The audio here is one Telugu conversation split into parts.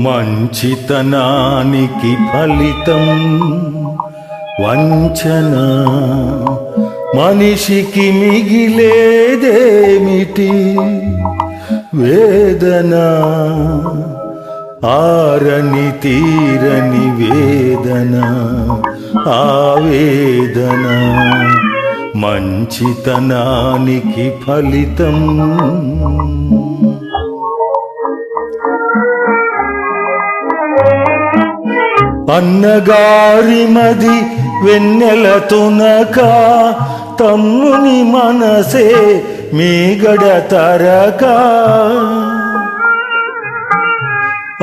మంచితనానికి ఫలితం వంచన. మనిషికి మిగిలేదేమిటి? వేదన. ఆరని తీరని వేదన, ఆవేదన. మంచితనానికి ఫలితం. అన్నగారి మది వెన్నెల తునక, తమ్ముని మనసే మీగడ తరక.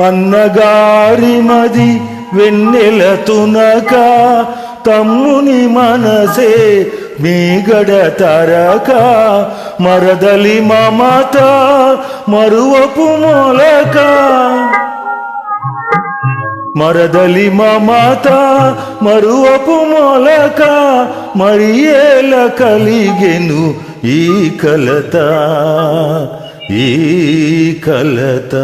అన్నగారి మది వెన్నెల తునక, తమ్ముని మనసే మీగడ తరక. మరదలి మమత మరువపు మొలక, మరదలి మమత మరువపు మొలక. మరి ఏల కలిగెను ఈ కలత, ఈ కలత.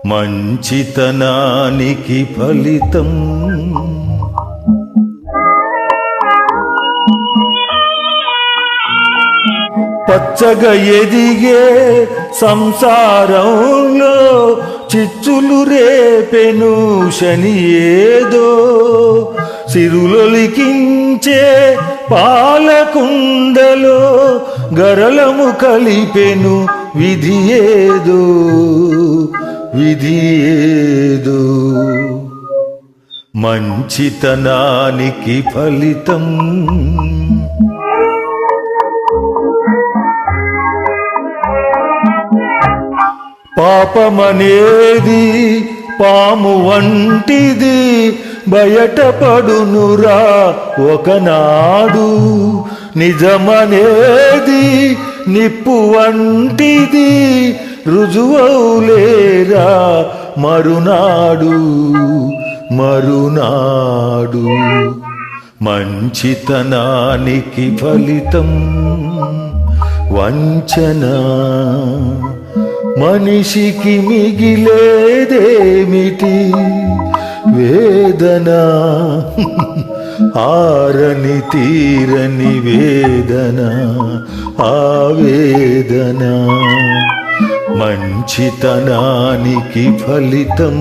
మంచితనానికి ఫలితం. పచ్చగా ఎదిగే సంసారంలో చిచ్చులు రేపెను శని ఏదో. సిరులొలికించే పాలకుండలో గరళము కలిపెను విధి ఏదో, విధి ఏదో. మంచితనానికి ఫలితం. పాపమనేది పాము వంటిది, బయటపడునురా ఒకనాడు. నిజమనేది నిప్పు వంటిది, రుజువవులేరా మరునాడు, మరునాడు. మంచితనానికి ఫలితం వంచన. మనిషికి మిగిలేదేమిటి? వేదన. ఆరని తీరని వేదన, ఆవేదన. మంచితనానికి ఫలితం.